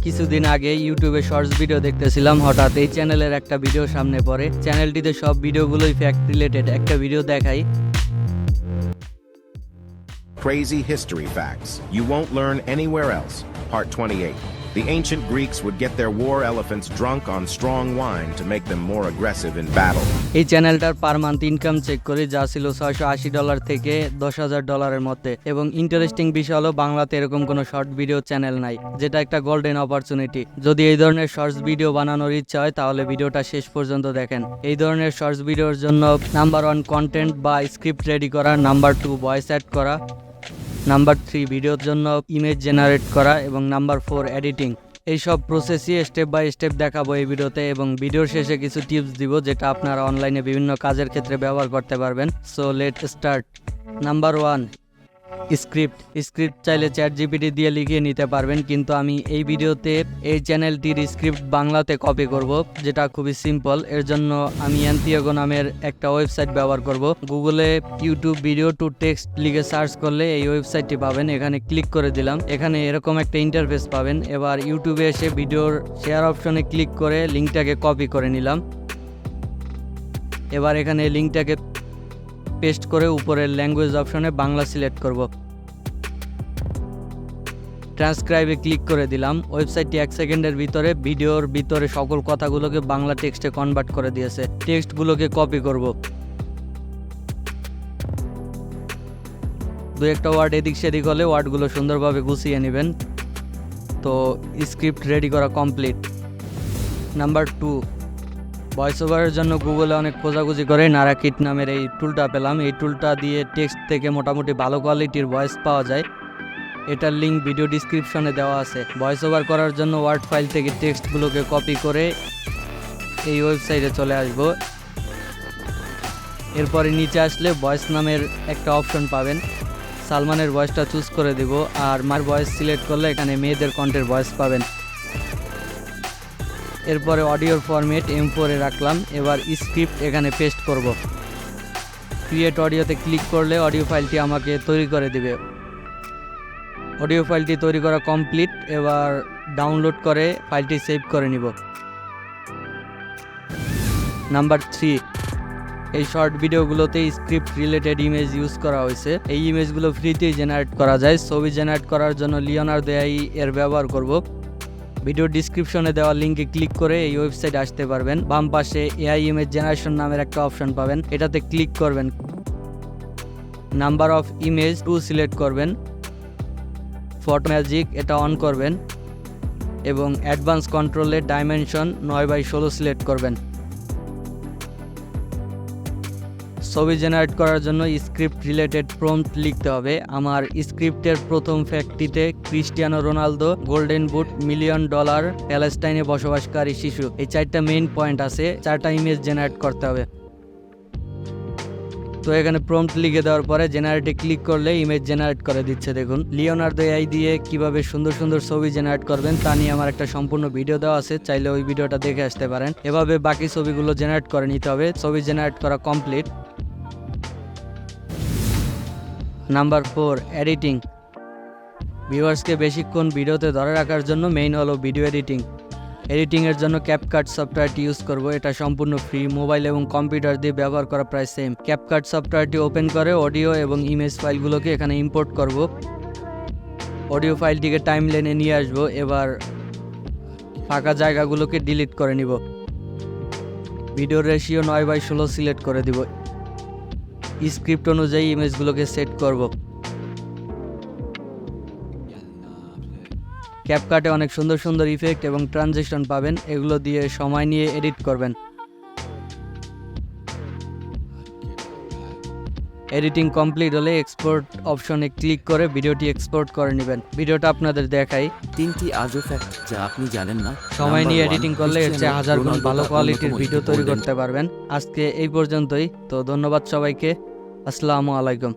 কিছুদিন আগে ইউটিউবে শর্টস ভিডিও দেখতেছিলাম, হঠাৎ এই চ্যানেলের একটা ভিডিও সামনে পড়ে। চ্যানেলটিতে সব ভিডিওগুলোই ফ্যাক্ট রিলেটেড। একটা ভিডিও দেখাই। Crazy history facts you won't learn anywhere else. Part 28. The ancient Greeks would get their war elephants drunk on strong wine to make them more aggressive in battle. এই চ্যানেলটার per month income check করি, যা ছিল $680 থেকে $10,000 মধ্যে। এবং interesting বিষয় হলো বাংলাতে এরকম কোনো শর্ট ভিডিও চ্যানেল নাই, যেটা একটা গোল্ডেন অপরচুনিটি। যদি এই ধরনের শর্টস ভিডিও বানানোর ইচ্ছা হয় তাহলে ভিডিওটা শেষ পর্যন্ত দেখেন। এই ধরনের শর্টস ভিডিওর জন্য নাম্বার 1 কন্টেন্ট বা স্ক্রিপ্ট রেডি করা, নাম্বার 2 ভয়েস অ্যাড করা, নাম্বার 3 ভিডিওর জন্য ইমেজ জেনারেট করা এবং নাম্বার 4 এডিটিং। এইসব প্রসেসই স্টেপ বাই স্টেপ দেখাবো এই ভিডিওতে, এবং ভিডিওর শেষে কিছু টিপস দিব যেটা আপনারা অনলাইনে বিভিন্ন কাজের ক্ষেত্রে ব্যবহার করতে পারবেন। So let start. Number 1, script চাইলে ChatGPT দিয়ে লিখিয়ে নিতে পারবেন, কিন্তু আমি এই ভিডিওতে এই চ্যানেলটির স্ক্রিপ্ট বাংলাতে কপি করব, যেটা খুবই সিম্পল। এর জন্য আমি অ্যান্থিয়াগো নামের একটা ওয়েবসাইট ব্যবহার করব। গুগলে ইউটিউব ভিডিও টু টেক্সট লিখে সার্চ করলে এই ওয়েবসাইটটি পাবেন। এখানে ক্লিক করে দিলাম, এখানে এরকম একটা ইন্টারফেস পাবেন। এবার ইউটিউবে এসে ভিডিওর শেয়ার অপশনে ক্লিক করে লিঙ্কটাকে কপি করে নিলাম। এবার এখানে লিঙ্কটাকে পেস্ট করে উপরের ল্যাঙ্গুয়েজ অপশনে বাংলা সিলেক্ট করব। ট্রান্সক্রাইবে ক্লিক করে দিলাম। ওয়েবসাইটটি 1 সেকেন্ডের ভিতরে ভিডিওর ভিতরে সকল কথাগুলোকে বাংলা টেক্সটে কনভার্ট করে দিয়েছে। টেক্সটগুলোকে কপি করব। 2-1টা ওয়ার্ড এদিক সেদিক হলে ওয়ার্ডগুলো সুন্দরভাবে গুছিয়ে নেবেন। তো স্ক্রিপ্ট রেডি করা কমপ্লিট। নাম্বার 2, ভয়েস ওভারের জন্য গুগলে অনেক খোঁজাখুঁজি করে নারাকিট নামের এই টুলটা পেলাম। এই টুলটা দিয়ে টেক্সট থেকে মোটামুটি ভালো কোয়ালিটির ভয়েস পাওয়া যায়। এটার লিঙ্ক ভিডিও ডিসক্রিপশনে দেওয়া আছে। ভয়েস ওভার করার জন্য ওয়ার্ড ফাইল থেকে টেক্সটগুলোকে কপি করে এই ওয়েবসাইটে চলে আসব। এরপরে নিচে আসলে ভয়েস নামের একটা অপশন পাবেন। সালমানের ভয়েসটা চুজ করে দিব, আর মার ভয়েস সিলেক্ট করলে এখানে মেয়েদের কণ্ঠের ভয়েস পাবেন। এরপরে অডিওর ফরম্যাট M4 এ রাখলাম। এবার স্ক্রিপ্ট এখানে পেস্ট করব। ক্রিয়েট অডিওতে ক্লিক করলে অডিও ফাইলটি আমাকে তৈরি করে দিবে। অডিও ফাইলটি তৈরি করা কমপ্লিট। এবার ডাউনলোড করে ফাইলটি সেভ করে নিব। নাম্বার 3, এই শর্ট ভিডিওগুলোতে স্ক্রিপ্ট রিলেটেড ইমেজ ইউজ করা হয়েছে। এই ইমেজগুলো ফ্রিতেই জেনারেট করা যায়। ছবি জেনারেট করার জন্য লিওনার্দো এআই এর ব্যবহার করব। ভিডিও ডিসক্রিপশনে দেওয়া লিঙ্কে ক্লিক করে এই ওয়েবসাইটে আসতে পারবেন। বাম পাশে এআই ইমেজ জেনারেশন নামের একটা অপশন পাবেন, এটাতে ক্লিক করবেন। নাম্বার অফ ইমেজ 2 সিলেক্ট করবেন। ফটো ম্যাজিক এটা অন করবেন এবং অ্যাডভান্স কন্ট্রোলে ডাইমেনশন 9x16 সিলেক্ট করবেন। ছবি জেনারেট করার জন্য স্ক্রিপ্ট রিলেটেড প্রম্পট লিখতে হবে। আমার স্ক্রিপ্টের প্রথম ফ্যাক্টটিতে Cristiano Ronaldo, golden boot, $1 million, প্যালেস্টাইনে বসবাসকারী শিশু, এই 4টা মেইন পয়েন্ট আছে। 4টা ইমেজ জেনারেট করতে হবে। তো এখানে প্রম্পট লিখে দেওয়ার পরে জেনারেটে ক্লিক করলে ইমেজ জেনারেট করে দিচ্ছে। দেখুন, লিওনার্দো এআই দিয়ে কিভাবে সুন্দর সুন্দর ছবি জেনারেট করবেন তা নিয়ে আমার একটা সম্পূর্ণ ভিডিও দেওয়া আছে, চাইলে ওই ভিডিওটা দেখে আসতে পারেন। এভাবে বাকি ছবিগুলো জেনারেট করে নিতে হবে। ছবি জেনারেট করা কমপ্লিট। Number 4, editing. ভিউয়ার্সকে বেশিক্ষণ ভিডিওতে ধরে রাখার জন্য মেইন হলো ভিডিও এডিটিং। এডিটিংয়ের জন্য ক্যাপকাট সফটওয়্যারটি ইউজ করব। এটা সম্পূর্ন ফ্রি, মোবাইল এবং কম্পিউটার দিয়ে ব্যবহার করা প্রায় সেম। ক্যাপকাট সফটওয়্যারটি ওপেন করে অডিও এবং ইমেজ ফাইলগুলোকে এখানে ইম্পোর্ট করব। অডিও ফাইলটিকে টাইমলাইনে নিয়ে আসব। এবার ফাঁকা জায়গাগুলোকে ডিলিট করে নিব। ভিডিওর রেশিও 9x16 সিলেক্ট করে দিব। স্ক্রিপ্ট অনুযায়ী ইমেজগুলোকে সেট করব। ক্যাপকাটে অনেক সুন্দর সুন্দর ইফেক্ট এবং ট্রানজিশন পাবেন, এগুলো দিয়ে সময় নিয়ে এডিট করবেন। এডিটিং কমপ্লিট হলে এক্সপোর্ট অপশনে ক্লিক করে ভিডিওটি এক্সপোর্ট করে নেবেন। ভিডিওটা আপনাদের দেখাই। 3টি আজব ফ্যাক্ট যা আপনি জানেন না। সময় নিয়ে নাম্বার 1, এডিটিং করলে এর চেয়ে 1000 গুণ ভালো কোয়ালিটির ভিডিও তৈরি করতে পারবেন। আজকে এই পর্যন্তই। তো ধন্যবাদ সবাইকে। আসসালামু আলাইকুম।